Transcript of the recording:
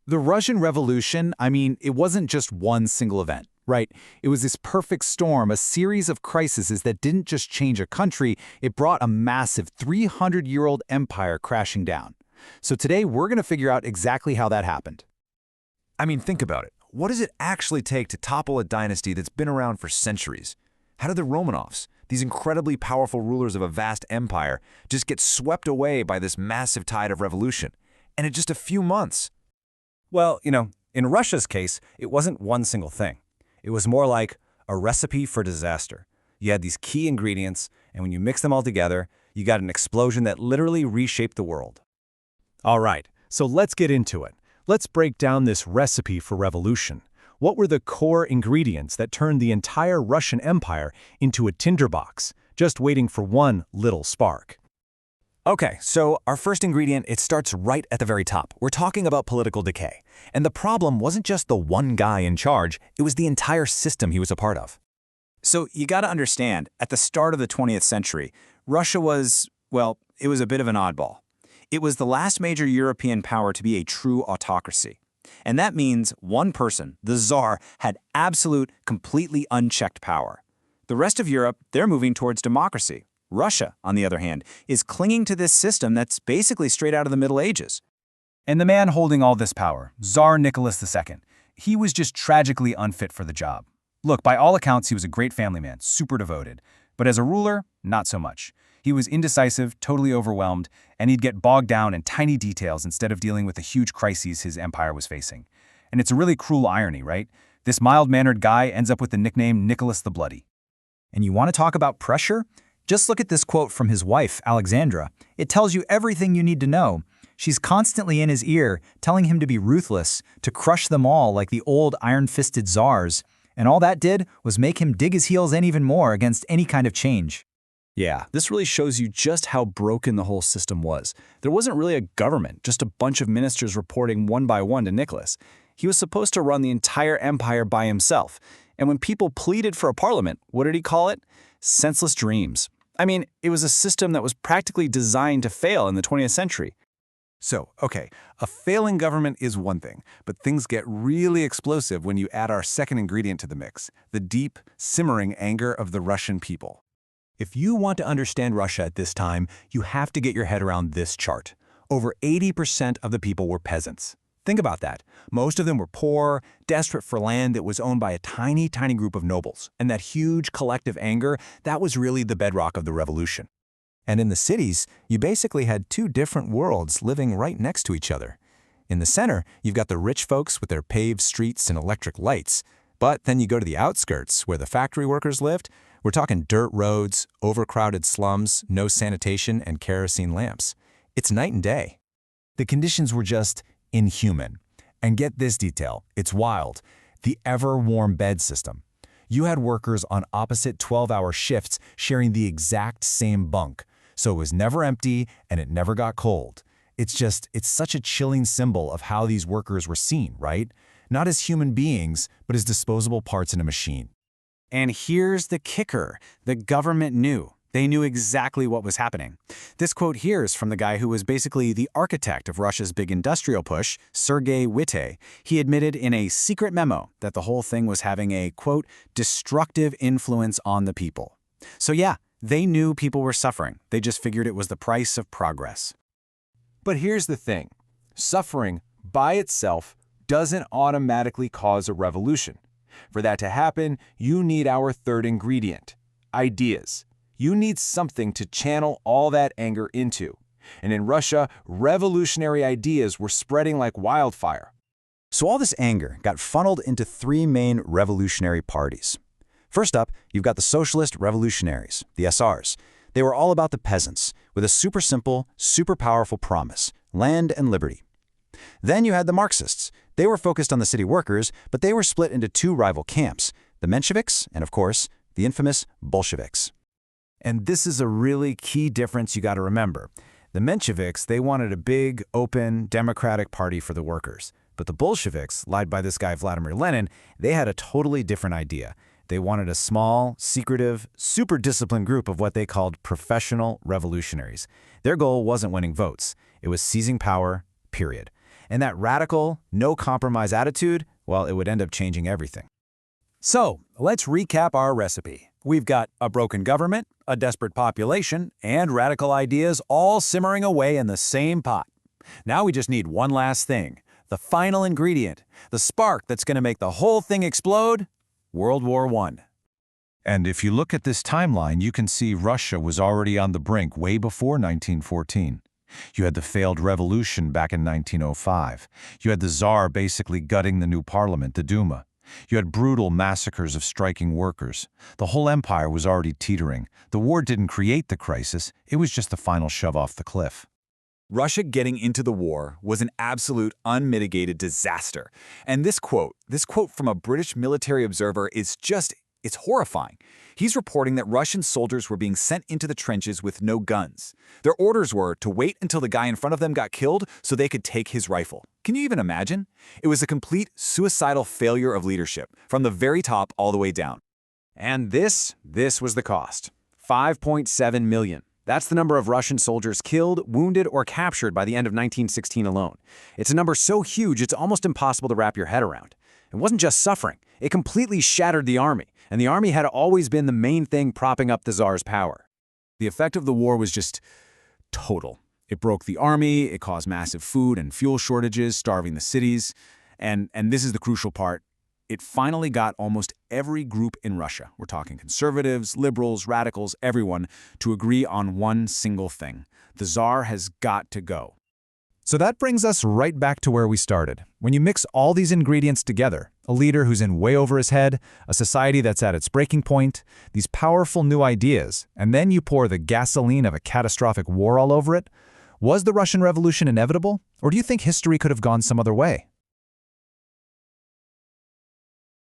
The Russian Revolution, it wasn't just one single event, right? It was this perfect storm, a series of crises that didn't just change a country, it brought a massive 300-year-old empire crashing down. So today, we're going to figure out exactly how that happened. Think about it. What does it actually take to topple a dynasty that's been around for centuries? How did the Romanovs, these incredibly powerful rulers of a vast empire, just get swept away by this massive tide of revolution? And in just a few months. Well, in Russia's case, it wasn't one single thing. It was more like a recipe for disaster. You had these key ingredients, and when you mix them all together, you got an explosion that literally reshaped the world. All right, so let's get into it. Let's break down this recipe for revolution. What were the core ingredients that turned the entire Russian Empire into a tinderbox, just waiting for one little spark? Okay, so our first ingredient, it starts right at the very top. We're talking about political decay. And the problem wasn't just the one guy in charge, it was the entire system he was a part of. So you got to understand, at the start of the 20th century, Russia was, it was a bit of an oddball. It was the last major European power to be a true autocracy. And that means one person, the Tsar, had absolute, completely unchecked power. The rest of Europe, they're moving towards democracy. Russia, on the other hand, is clinging to this system that's basically straight out of the Middle Ages. And the man holding all this power, Tsar Nicholas II, he was just tragically unfit for the job. Look, by all accounts, he was a great family man, super devoted. But as a ruler, not so much. He was indecisive, totally overwhelmed, and he'd get bogged down in tiny details instead of dealing with the huge crises his empire was facing. And it's a really cruel irony, right? This mild-mannered guy ends up with the nickname Nicholas the Bloody. And you want to talk about pressure? Just look at this quote from his wife, Alexandra. It tells you everything you need to know. She's constantly in his ear, telling him to be ruthless, to crush them all like the old iron-fisted czars. And all that did was make him dig his heels in even more against any kind of change. Yeah, this really shows you just how broken the whole system was. There wasn't really a government, just a bunch of ministers reporting one by one to Nicholas. He was supposed to run the entire empire by himself. And when people pleaded for a parliament, what did he call it? Senseless dreams. It was a system that was practically designed to fail in the 20th century. So, okay, a failing government is one thing, but things get really explosive when you add our second ingredient to the mix, the deep, simmering anger of the Russian people. If you want to understand Russia at this time, you have to get your head around this chart. Over 80% of the people were peasants. Think about that. Most of them were poor, desperate for land that was owned by a tiny, tiny group of nobles. And that huge collective anger, that was really the bedrock of the revolution. And in the cities, you basically had two different worlds living right next to each other. In the center, you've got the rich folks with their paved streets and electric lights. But then you go to the outskirts, where the factory workers lived. We're talking dirt roads, overcrowded slums, no sanitation, and kerosene lamps. It's night and day. The conditions were just inhuman. And get this detail, it's wild. The ever-warm bed system. You had workers on opposite 12-hour shifts sharing the exact same bunk. So it was never empty and it never got cold. It's such a chilling symbol of how these workers were seen, right? Not as human beings, but as disposable parts in a machine. And here's the kicker. The government knew. They knew exactly what was happening. This quote here is from the guy who was basically the architect of Russia's big industrial push, Sergei Witte. He admitted in a secret memo that the whole thing was having a, quote, destructive influence on the people. So yeah, they knew people were suffering. They just figured it was the price of progress. But here's the thing. Suffering by itself doesn't automatically cause a revolution. For that to happen, you need our third ingredient, ideas. You need something to channel all that anger into. And in Russia, revolutionary ideas were spreading like wildfire. So all this anger got funneled into three main revolutionary parties. First up, you've got the Socialist Revolutionaries, the SRs. They were all about the peasants, with a super simple, super powerful promise, land and liberty. Then you had the Marxists. They were focused on the city workers, but they were split into two rival camps, the Mensheviks and, of course, the infamous Bolsheviks. And this is a really key difference you got to remember. The Mensheviks, they wanted a big, open, democratic party for the workers. But the Bolsheviks, led by this guy Vladimir Lenin, they had a totally different idea. They wanted a small, secretive, super disciplined group of what they called professional revolutionaries. Their goal wasn't winning votes. It was seizing power, period. And that radical, no-compromise attitude, well, it would end up changing everything. So, let's recap our recipe. We've got a broken government, a desperate population, and radical ideas all simmering away in the same pot. Now we just need one last thing, the final ingredient, the spark that's going to make the whole thing explode: World War I. And if you look at this timeline, you can see Russia was already on the brink way before 1914. You had the failed revolution back in 1905. You had the Tsar basically gutting the new parliament, the Duma. You had brutal massacres of striking workers. The whole empire was already teetering. The war didn't create the crisis, it was just the final shove off the cliff. Russia getting into the war was an absolute unmitigated disaster. And this quote from a British military observer is it's horrifying. He's reporting that Russian soldiers were being sent into the trenches with no guns. Their orders were to wait until the guy in front of them got killed so they could take his rifle. Can you even imagine? It was a complete suicidal failure of leadership, from the very top all the way down. And this was the cost. 5.7 million. That's the number of Russian soldiers killed, wounded, or captured by the end of 1916 alone. It's a number so huge it's almost impossible to wrap your head around. It wasn't just suffering. It completely shattered the army, and the army had always been the main thing propping up the Tsar's power. The effect of the war was just total. It broke the army, it caused massive food and fuel shortages, starving the cities, and this is the crucial part. It finally got almost every group in Russia, we're talking conservatives, liberals, radicals, everyone, to agree on one single thing. The Tsar has got to go. So that brings us right back to where we started. When you mix all these ingredients together, a leader who's in way over his head, a society that's at its breaking point, these powerful new ideas, and then you pour the gasoline of a catastrophic war all over it, was the Russian Revolution inevitable? Or do you think history could have gone some other way?